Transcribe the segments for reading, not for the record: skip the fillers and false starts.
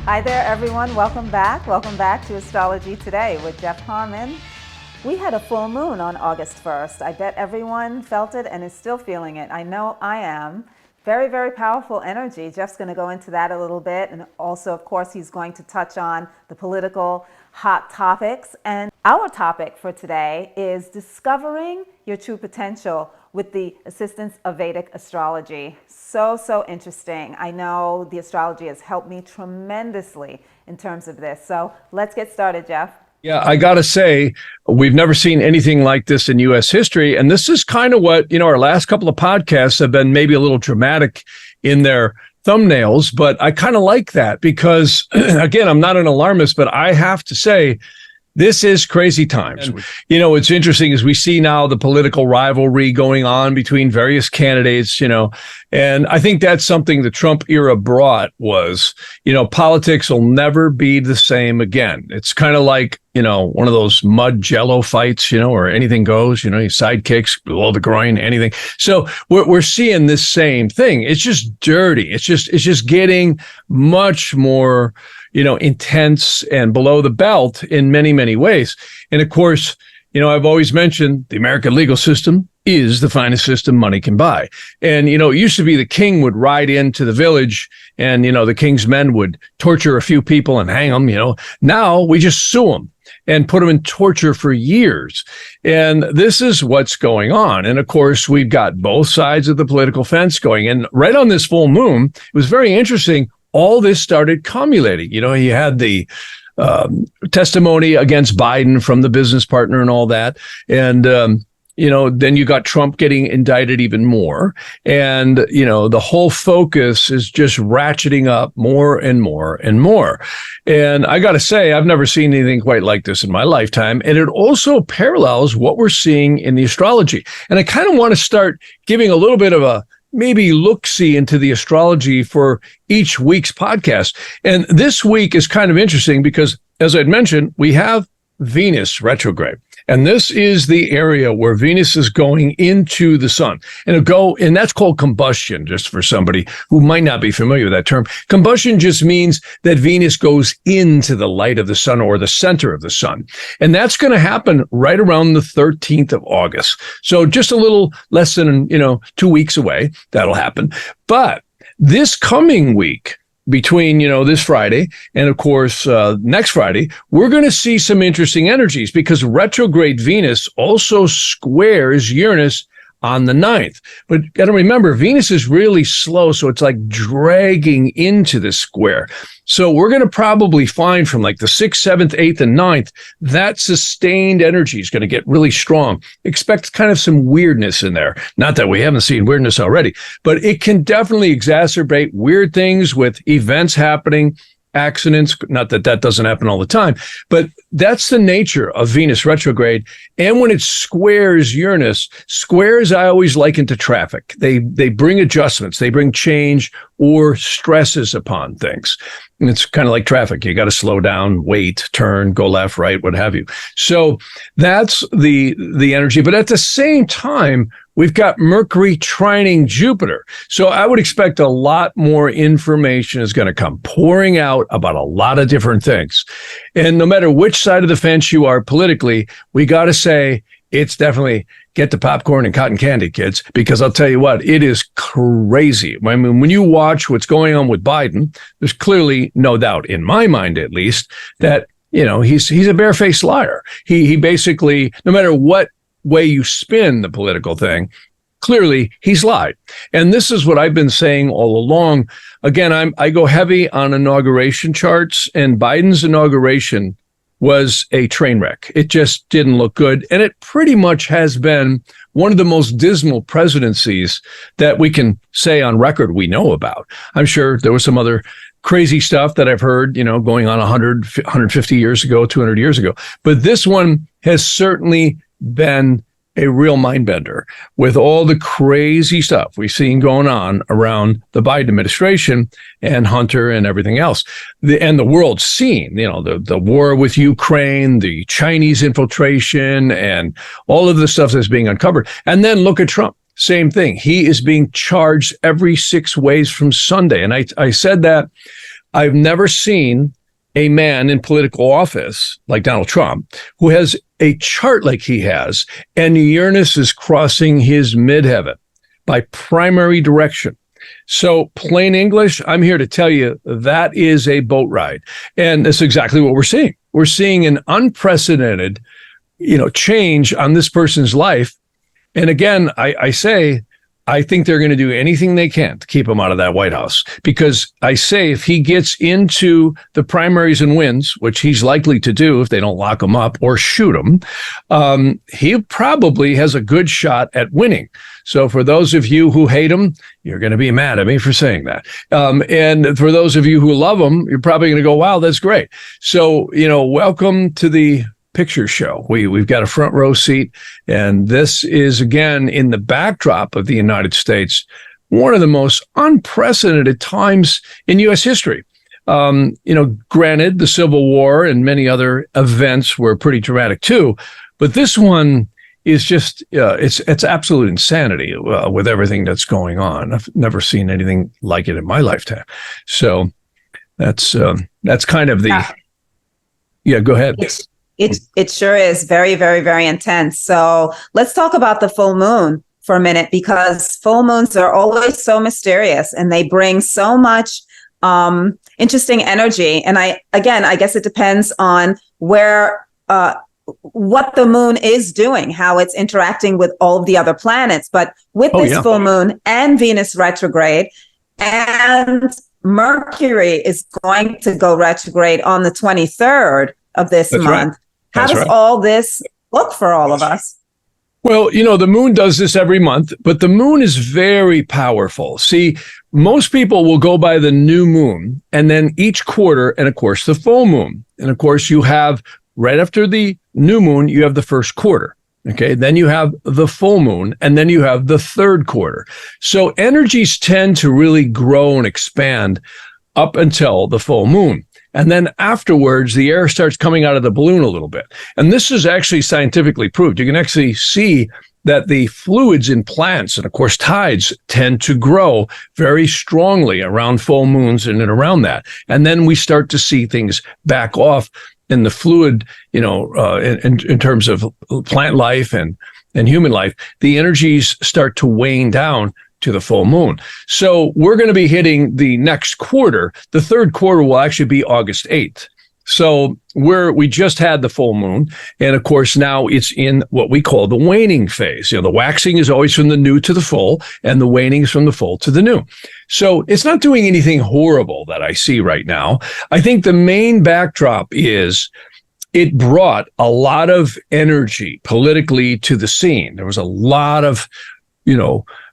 Hi there, everyone. Welcome back. Welcome back to Astrology Today with Jeff Harman. We had a full moon on August 1st. I bet everyone felt it and is still feeling it. I know I am. Very, very powerful energy. Jeff's going to go into that a little bit. And also, of course, he's going to touch on the political hot topics. And our topic for today is discovering your true potential with the assistance of Vedic astrology. So interesting. I know the astrology has helped me tremendously in terms of this. So let's get started, Jeff. Yeah, I got to say, we've never seen anything like this in U.S. history. And this is kind of what, our last couple of podcasts have been maybe a little dramatic in their thumbnails, but I kind of like that because, again, I'm not an alarmist, but I have to say, this is crazy times. And, what's interesting is we see now the political rivalry going on between various candidates, and I think that's something the Trump era brought was, politics will never be the same again. It's kind of like, one of those mud jello fights, where anything goes, sidekicks below the groin, anything. So we're seeing this same thing. It's just dirty. It's just getting much more intense and below the belt in many, many ways. And of course, I've always mentioned the American legal system is the finest system money can buy. And, it used to be the king would ride into the village and, the king's men would torture a few people and hang them, Now we just sue them and put them in torture for years. And this is what's going on. And of course, we've got both sides of the political fence going. And right on this full moon, it was very interesting. All this started cumulating. You had the testimony against Biden from the business partner and all that. And, then you got Trump getting indicted even more. And, the whole focus is just ratcheting up more and more and more. And I got to say, I've never seen anything quite like this in my lifetime. And it also parallels what we're seeing in the astrology. And I kind of want to start giving a little bit of a maybe look-see into the astrology for each week's podcast. And this week is kind of interesting because, as I'd mentioned, we have Venus retrograde. And this is the area where Venus is going into the sun. And that's called combustion, just for somebody who might not be familiar with that term. Combustion just means that Venus goes into the light of the sun or the center of the sun. And that's going to happen right around the 13th of August. So just a little less than, 2 weeks away, that'll happen. But this coming week, between, this Friday and, of course, next Friday, we're going to see some interesting energies because retrograde Venus also squares Uranus on the 9th. But got to remember, Venus is really slow, so it's like dragging into the square. So we're going to probably find from like the 6th, 7th, 8th, and 9th, that sustained energy is going to get really strong. Expect kind of some weirdness in there. Not that we haven't seen weirdness already, but it can definitely exacerbate weird things with events happening, accidents. Not that doesn't happen all the time, but that's the nature of Venus retrograde. And when it squares Uranus, squares I always liken to traffic. They bring adjustments, they bring change or stresses upon things. And it's kind of like traffic. You got to slow down, wait, turn, go left, right, what have you. So that's the energy. But at the same time, we've got Mercury trining Jupiter. So I would expect a lot more information is going to come pouring out about a lot of different things. And no matter which side of the fence you are politically, we got to say it's definitely get the popcorn and cotton candy, kids, because I'll tell you what, it is crazy. I mean, when you watch what's going on with Biden, there's clearly no doubt, in my mind at least, that, he's a barefaced liar. He basically, no matter what way you spin the political thing, clearly he's lied. And this is what I've been saying all along. Again, I go heavy on inauguration charts, and Biden's inauguration was a train wreck. It just didn't look good. And it pretty much has been one of the most dismal presidencies that we can say on record we know about. I'm sure there was some other crazy stuff that I've heard, going on 100, 150 years ago, 200 years ago. But this one has certainly been a real mind bender with all the crazy stuff we've seen going on around the Biden administration and Hunter and everything else. And the world's seen, the war with Ukraine, the Chinese infiltration, and all of the stuff that's being uncovered. And then look at Trump. Same thing. He is being charged every 6 ways from Sunday. And I said that I've never seen a man in political office like Donald Trump who has a chart like he has, and Uranus is crossing his midheaven by primary direction. So plain English, I'm here to tell you that is a boat ride. And that's exactly what we're seeing. We're seeing an unprecedented, change on this person's life. And again, I say, I think they're going to do anything they can to keep him out of that White House, because I say if he gets into the primaries and wins, which he's likely to do if they don't lock him up or shoot him, he probably has a good shot at winning. So for those of you who hate him, you're going to be mad at me for saying that. And for those of you who love him, you're probably going to go, wow, that's great. So, welcome to the picture show. We've got a front row seat, and this is, again, in the backdrop of the United States, one of the most unprecedented times in U.S. history. Granted, the Civil War and many other events were pretty dramatic too, but this one is just, it's absolute insanity with everything that's going on. I've never seen anything like it in my lifetime. So that's kind of the, yeah, go ahead. It sure is very, very, very intense. So let's talk about the full moon for a minute, because full moons are always so mysterious and they bring so much interesting energy. And I guess it depends on where, what the moon is doing, how it's interacting with all of the other planets. But with this full moon and Venus retrograde, and Mercury is going to go retrograde on the 23rd of this month. Right. How does all this look for all of us? Well, the moon does this every month, but the moon is very powerful. See, most people will go by the new moon and then each quarter, and of course, the full moon. And of course, you have right after the new moon, you have the first quarter. Okay. Then you have the full moon, and then you have the third quarter. So energies tend to really grow and expand up until the full moon. And then afterwards, the air starts coming out of the balloon a little bit. And this is actually scientifically proved. You can actually see that the fluids in plants and, of course, tides tend to grow very strongly around full moons and around that. And then we start to see things back off in the fluid, in terms of plant life and human life. The energies start to wane down to the full moon. So we're going to be hitting the next quarter. The third quarter will actually be August 8th. So we just had the full moon. And of course, now it's in what we call the waning phase. The waxing is always from the new to the full, and the waning is from the full to the new. So it's not doing anything horrible that I see right now. I think the main backdrop is it brought a lot of energy politically to the scene. There was a lot of,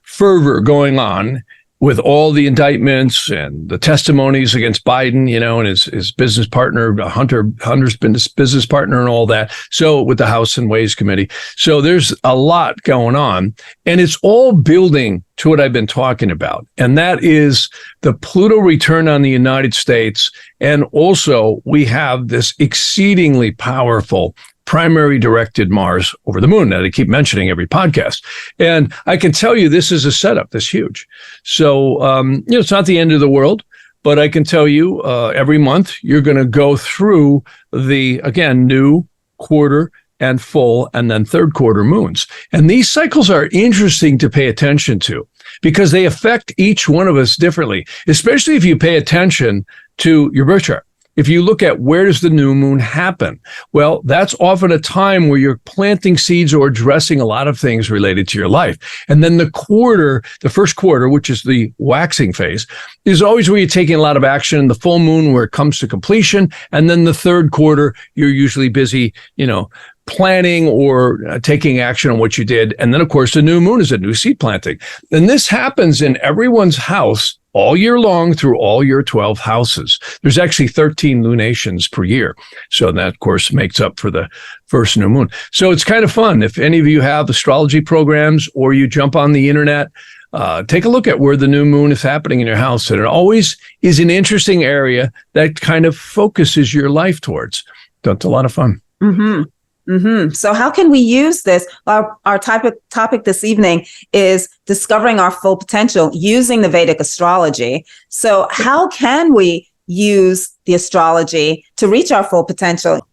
fervor going on with all the indictments and the testimonies against Biden, and his business partner, Hunter's business partner and all that. So with the House and Ways Committee. So there's a lot going on, and it's all building to what I've been talking about. And that is the Pluto return on the United States. And also we have this exceedingly powerful primary directed Mars over the moon that I keep mentioning every podcast. And I can tell you this is a setup that's huge. So, it's not the end of the world, but I can tell you every month you're going to go through the, again, new quarter and full and then third quarter moons. And these cycles are interesting to pay attention to because they affect each one of us differently, especially if you pay attention to your birth chart. If you look at where does the new moon happen? Well, that's often a time where you're planting seeds or addressing a lot of things related to your life. And then the first quarter, which is the waxing phase, is always where you're taking a lot of action. The full moon where it comes to completion. And then the third quarter, you're usually busy, planning or taking action on what you did. And then, of course, the new moon is a new seed planting. And this happens in everyone's house all year long through all your 12 houses. There's actually 13 lunations per year. So that, of course, makes up for the first new moon. So it's kind of fun. If any of you have astrology programs or you jump on the internet, take a look at where the new moon is happening in your house. And it always is an interesting area that kind of focuses your life towards. That's a lot of fun. Mm-hmm. Mm-hmm. So how can we use this? Our topic this evening is discovering our full potential using the Vedic astrology. So how can we use the astrology to reach our full potential?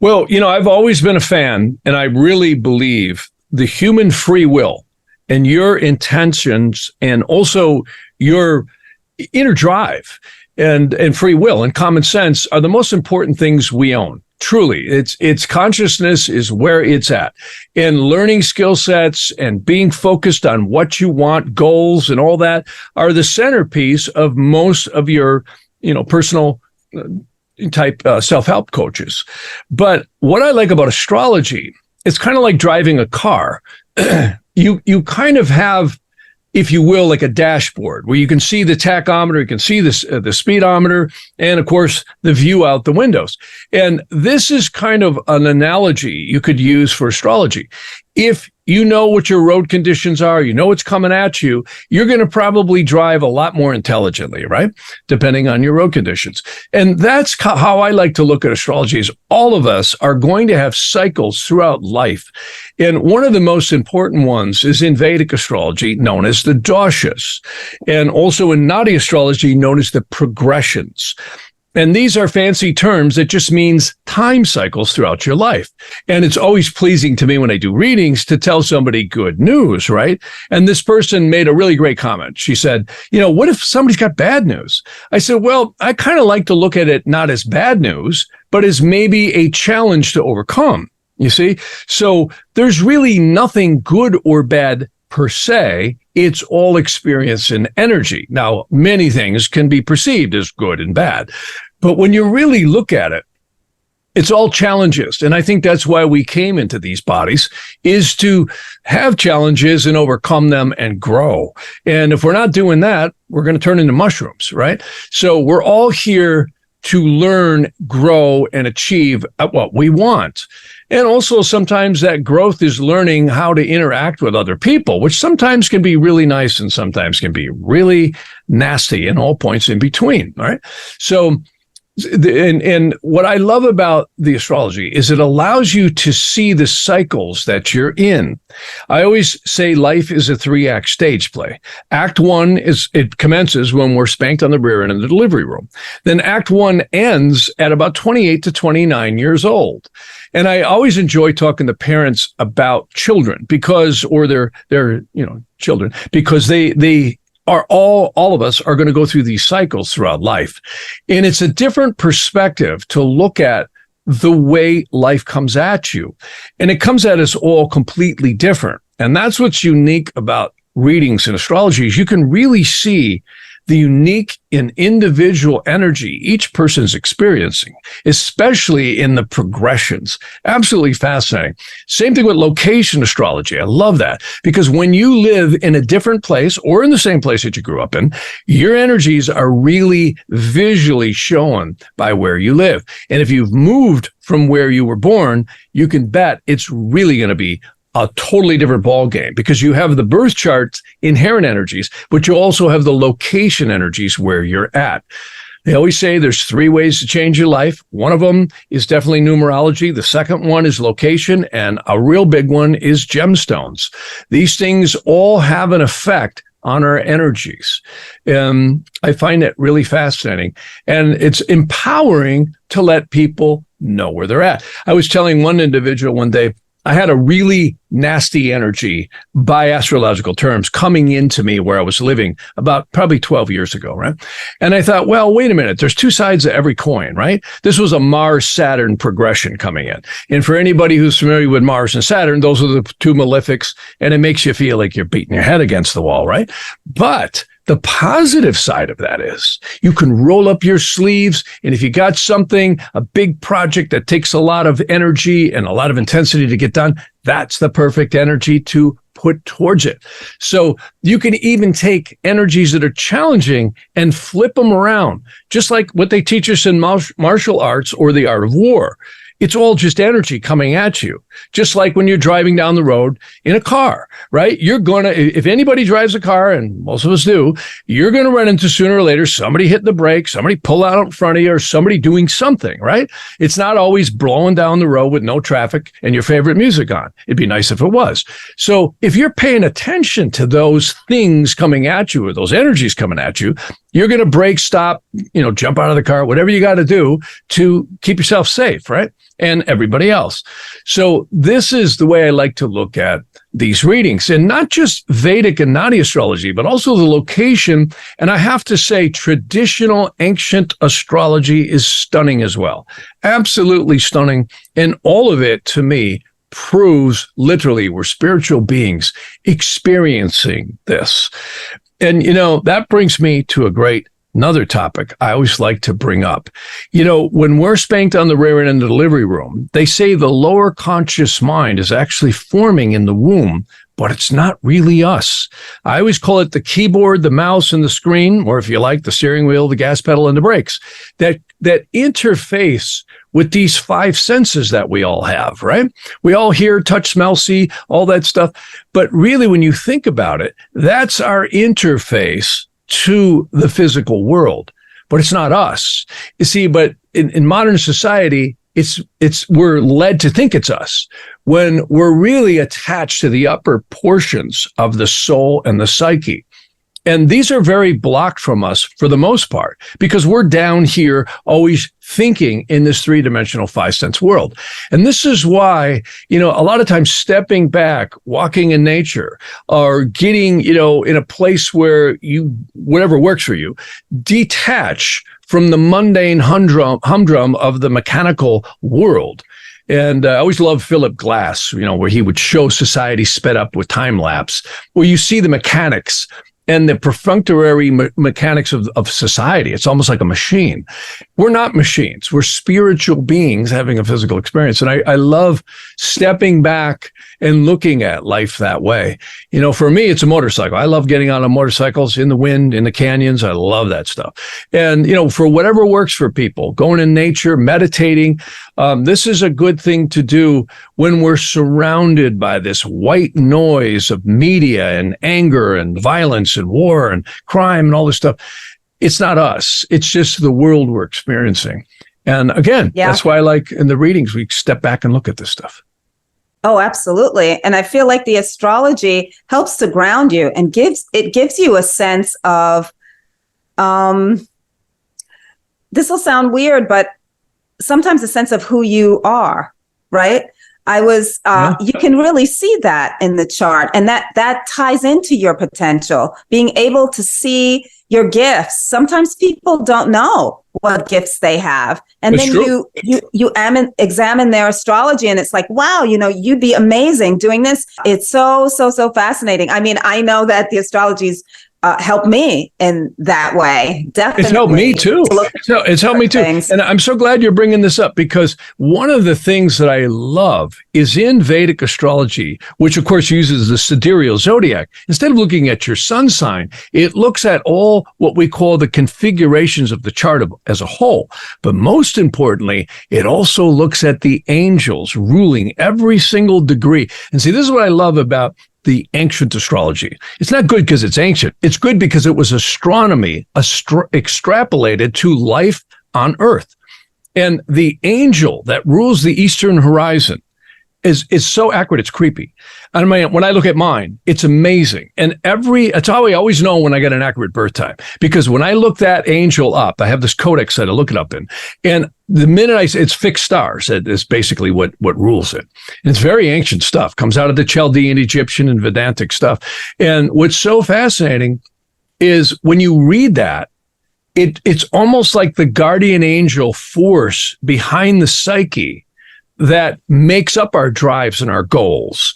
Well, I've always been a fan, and I really believe the human free will and your intentions and also your inner drive and free will and common sense are the most important things we own. Truly, it's consciousness is where it's at. And learning skill sets and being focused on what you want, goals and all that are the centerpiece of most of your, personal type self-help coaches. But what I like about astrology, it's kind of like driving a car. You kind of have, if you will, like a dashboard where you can see the tachometer, you can see the speedometer, and of course the view out the windows. And this is kind of an analogy you could use for astrology. If you know what your road conditions are, you know what's coming at you, you're going to probably drive a lot more intelligently, right? Depending on your road conditions. And that's how I like to look at astrology is all of us are going to have cycles throughout life. And one of the most important ones is in Vedic astrology, known as the doshas, and also in Nadi astrology, known as the progressions. And these are fancy terms that just means time cycles throughout your life. And it's always pleasing to me when I do readings to tell somebody good news, right? And this person made a really great comment. She said, what if somebody's got bad news? I said, well, I kind of like to look at it not as bad news, but as maybe a challenge to overcome. You see? So there's really nothing good or bad per se. It's all experience and energy. Now, many things can be perceived as good and bad, but when you really look at it, it's all challenges. And I think that's why we came into these bodies, is to have challenges and overcome them and grow. And if we're not doing that, we're going to turn into mushrooms, right? So we're all here to learn, grow, and achieve what we want. And also sometimes that growth is learning how to interact with other people, which sometimes can be really nice and sometimes can be really nasty and all points in between. All right. So, and what I love about the astrology is it allows you to see the cycles that you're in. I always say life is a 3-act stage play. Act 1 it commences when we're spanked on the rear end in the delivery room. Then Act 1 ends at about 28 to 29 years old. And I always enjoy talking to parents about children or their children, because they are all of us are going to go through these cycles throughout life. And it's a different perspective to look at the way life comes at you. And it comes at us all completely different. And that's what's unique about readings in astrology is you can really see the unique and individual energy each person's experiencing, especially in the progressions. Absolutely fascinating. Same thing with location astrology. I love that because when you live in a different place or in the same place that you grew up in, your energies are really visually shown by where you live. And if you've moved from where you were born, you can bet it's really going to be a totally different ball game because you have the birth chart's inherent energies, but you also have the location energies where you're at. They always say there's 3 ways to change your life. One of them is definitely numerology. The second one is location, and a real big one is gemstones. These things all have an effect on our energies. I find it really fascinating, and it's empowering to let people know where they're at. I was telling one individual one day, I had a really nasty energy by astrological terms coming into me where I was living about probably 12 years ago, right? And I thought, well, wait a minute, there's 2 sides of every coin, right? This was a Mars-Saturn progression coming in. And for anybody who's familiar with Mars and Saturn, those are the 2 malefics, and it makes you feel like you're beating your head against the wall, right? But the positive side of that is you can roll up your sleeves. And if you got something, a big project that takes a lot of energy and a lot of intensity to get done, that's the perfect energy to put towards it. So you can even take energies that are challenging and flip them around, just like what they teach us in martial arts or the art of war. It's all just energy coming at you, just like when you're driving down the road in a car, right? You're going to, if anybody drives a car, and most of us do, you're going to run into sooner or later somebody hitting the brake, somebody pull out in front of you, or somebody doing something, right? It's not always blowing down the road with no traffic and your favorite music on. It'd be nice if it was. So if you're paying attention to those things coming at you or those energies coming at you, you're going to brake, stop, jump out of the car, whatever you got to do to keep yourself safe, right? And everybody else. So this is the way I like to look at these readings, and not just Vedic and Nadi astrology, but also the location. And I have to say, traditional ancient astrology is stunning as well. Absolutely stunning. And all of it, to me, proves literally we're spiritual beings experiencing this. And, that brings me to another topic I always like to bring up. When we're spanked on the rear end in the delivery room, they say the lower conscious mind is actually forming in the womb, but it's not really us. I always call it the keyboard, the mouse, and the screen, or if you like, the steering wheel, the gas pedal, and the brakes, that interface with these five senses that we all have, right? We all hear, touch, smell, see, all that stuff. But really, when you think about it, that's our interface to the physical world, but it's not us. You see, but in modern society, we're led to think it's us when we're really attached to the upper portions of the soul and the psyche. And these are very blocked from us for the most part, because we're down here always thinking in this three-dimensional five-sense world. And this is why, a lot of times stepping back, walking in nature, or getting, in a place where whatever works for you, detach from the mundane humdrum of the mechanical world. And I always loved Philip Glass, where he would show society sped up with time lapse, where you see the mechanics and the perfunctory mechanics of society. It's almost like a machine. We're not machines. We're spiritual beings having a physical experience. And I love stepping back and looking at life that way. For me, it's a motorcycle. I love getting on motorcycles in the wind, in the canyons. I love that stuff. And, for whatever works for people, going in nature, meditating, this is a good thing to do when we're surrounded by this white noise of media and anger and violence and war and crime and all this stuff. It's not us. It's just the world we're experiencing. And again, that's why I like in the readings, we step back and look at this stuff. Oh, absolutely. And I feel like the astrology helps to ground you and gives you a sense of, this will sound weird, but sometimes a sense of who you are, right? You can really see that in the chart, and that ties into your potential, being able to see your gifts. Sometimes people don't know what gifts they have. And then you examine their astrology, and it's like, wow, you'd be amazing doing this. It's so fascinating. I mean, I know that the astrology's helped me in that way. Definitely. It's helped me too. It's helped me too. And I'm so glad you're bringing this up, because one of the things that I love is in Vedic astrology, which of course uses the sidereal zodiac. Instead of looking at your sun sign, it looks at all what we call the configurations of the chart as a whole. But most importantly, it also looks at the angels ruling every single degree. And see, this is what I love about the ancient astrology. It's not good because it's ancient. It's good because it was astronomy extrapolated to life on Earth. And the angel that rules the eastern horizon is so accurate, it's creepy. I mean, when I look at mine, it's amazing. And it's how I always know when I get an accurate birth time, because when I look that angel up, I have this codex that I look it up in. And the minute I say it's fixed stars, is basically what rules it. And it's very ancient stuff, comes out of the Chaldean, Egyptian, and Vedantic stuff. And what's so fascinating is when you read that, it's almost like the guardian angel force behind the psyche that makes up our drives and our goals.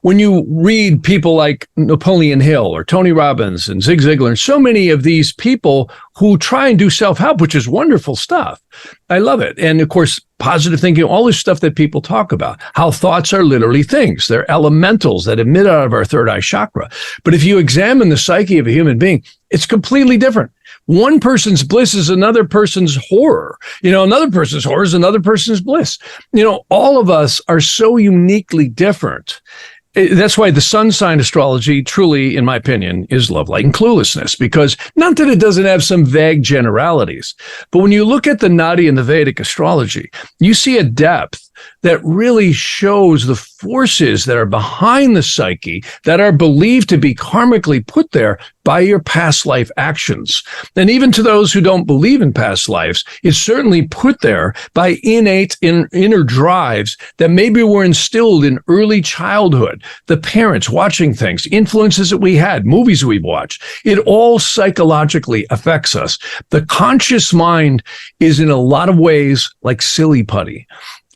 When you read people like Napoleon Hill or Tony Robbins and Zig Ziglar, and so many of these people who try and do self-help, which is wonderful stuff. I love it. And of course, positive thinking, all this stuff that people talk about, how thoughts are literally things. They're elementals that emit out of our third eye chakra. But if you examine the psyche of a human being, it's completely different. One person's bliss is another person's horror. Another person's horror is another person's bliss. All of us are so uniquely different. That's why the sun sign astrology truly, in my opinion, is love, light, and cluelessness, because not that it doesn't have some vague generalities, but when you look at the Nadi and the Vedic astrology, you see a depth that really shows the forces that are behind the psyche that are believed to be karmically put there by your past life actions. And even to those who don't believe in past lives, it's certainly put there by innate inner drives that maybe were instilled in early childhood, the parents watching things, influences that we had, movies we've watched. It all psychologically affects us. The conscious mind is in a lot of ways like silly putty.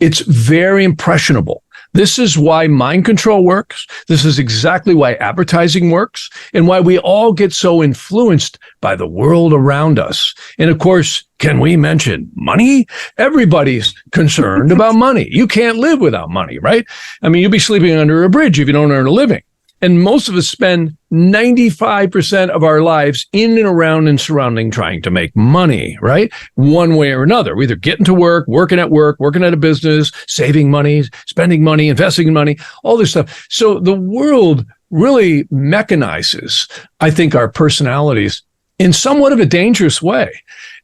It's very impressionable. This is why mind control works. This is exactly why advertising works and why we all get so influenced by the world around us. And of course, can we mention money? Everybody's concerned about money. You can't live without money, right? I mean, you'll be sleeping under a bridge if you don't earn a living. And most of us spend 95% of our lives in and around and surrounding trying to make money, right? One way or another. We're either getting to work, working at a business, saving money, spending money, investing in money, all this stuff. So the world really mechanizes, I think, our personalities in somewhat of a dangerous way.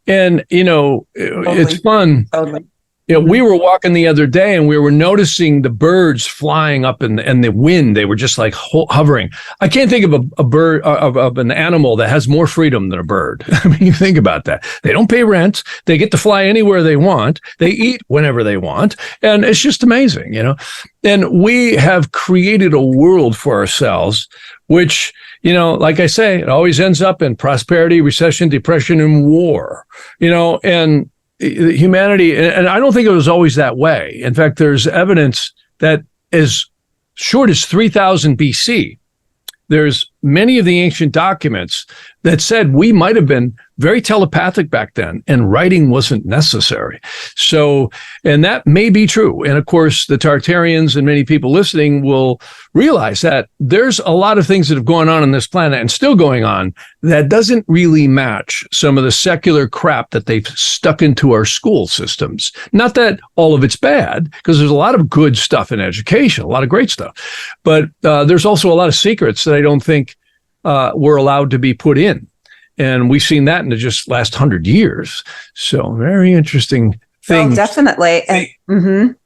And, totally. It's fun. Totally. We were walking the other day and we were noticing the birds flying up in the wind. They were just like hovering. I can't think of a bird, of an animal that has more freedom than a bird. I mean, you think about that. They don't pay rent. They get to fly anywhere they want. They eat whenever they want. And it's just amazing, And we have created a world for ourselves, which, like I say, it always ends up in prosperity, recession, depression, and war, and humanity, and I don't think it was always that way. In fact, there's evidence that as short as 3000 BC, there's many of the ancient documents that said we might have been very telepathic back then and writing wasn't necessary. So, and that may be true. And of course, the Tartarians and many people listening will realize that there's a lot of things that have gone on this planet and still going on that doesn't really match some of the secular crap that they've stuck into our school systems. Not that all of it's bad, because there's a lot of good stuff in education, a lot of great stuff. But there's also a lot of secrets that I don't think were allowed to be put in. And we've seen that in the just last 100 years. So very interesting thing. Oh, definitely. And,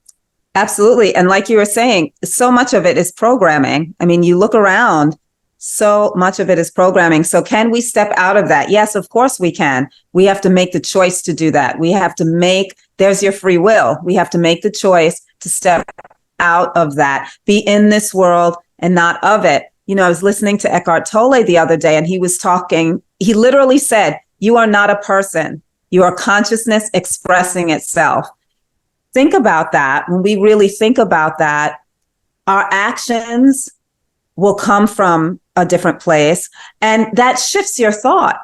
absolutely. And like you were saying, so much of it is programming. I mean, you look around, so much of it is programming. So can we step out of that? Yes, of course we can. We have to make the choice to do that. We have to there's your free will. We have to make the choice to step out of that, be in this world and not of it. I was listening to Eckhart Tolle the other day, and he was talking. He literally said, "You are not a person. You are consciousness expressing itself." Think about that. When we really think about that, our actions will come from a different place, and that shifts your thought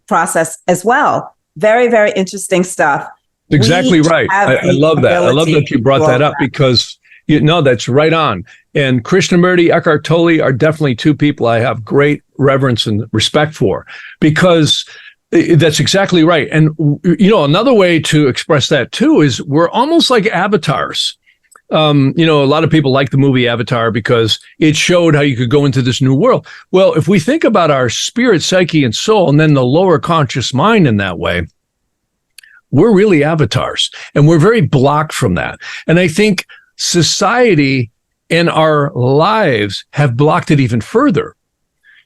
process as well. Very, very interesting stuff. Exactly right. I love that. I love that you brought that up because that's right on. And Krishnamurti, Eckhart Tolle are definitely two people I have great reverence and respect for, because that's exactly right. And, another way to express that too is we're almost like avatars. A lot of people like the movie Avatar because it showed how you could go into this new world. Well, if we think about our spirit, psyche, and soul, and then the lower conscious mind in that way, we're really avatars, and we're very blocked from that. And I think society and our lives have blocked it even further.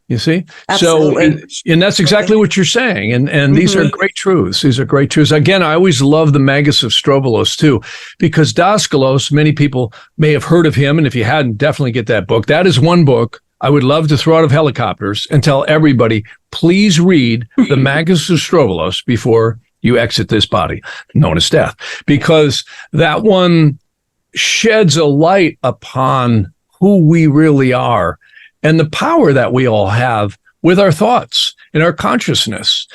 You see? Absolutely. So, and that's exactly what you're saying. And these are great truths. These are great truths. Again, I always love the Magus of Strobolos too, because Daskalos, many people may have heard of him. And if you hadn't, definitely get that book. That is one book I would love to throw out of helicopters and tell everybody, please read the Magus of Strobolos before you exit this body, known as death, because that one sheds a light upon who we really are and the power that we all have with our thoughts and our consciousness.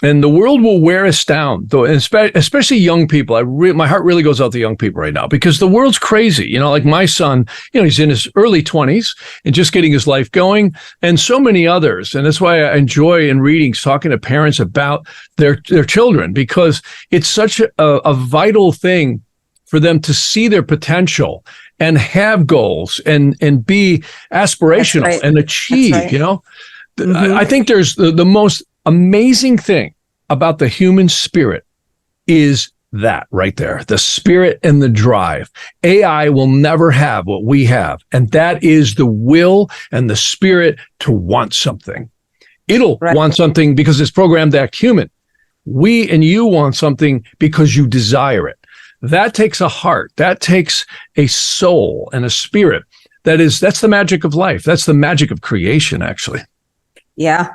And the world will wear us down, though, especially young people. My heart really goes out to young people right now because the world's crazy. Like my son, he's in his early 20s and just getting his life going, and so many others. And that's why I enjoy in readings talking to parents about their children, because it's such a vital thing for them to see their potential and have goals and be aspirational and achieve, I think there's the most amazing thing about the human spirit is that right there, the spirit and the drive. AI will never have what we have, and that is the will and the spirit to want something. It'll want something because it's programmed to act human. We and you want something because you desire it. That takes a heart. That takes a soul and a spirit. That's the magic of life. That's the magic of creation, actually. Yeah,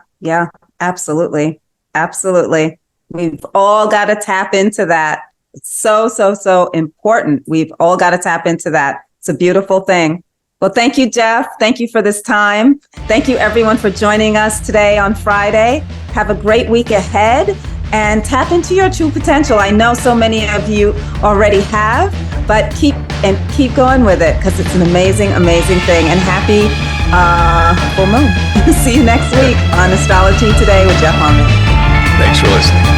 absolutely. Absolutely. We've all got to tap into that. It's so important. We've all got to tap into that. It's a beautiful thing. Well, thank you, Jeff. Thank you for this time. Thank you, everyone, for joining us today on Friday. Have a great week ahead and tap into your true potential. I know so many of you already have, but keep going with it because it's an amazing, amazing thing. And happy full moon. See you next week on Astrology Today with Jeff Harman. Thanks for listening.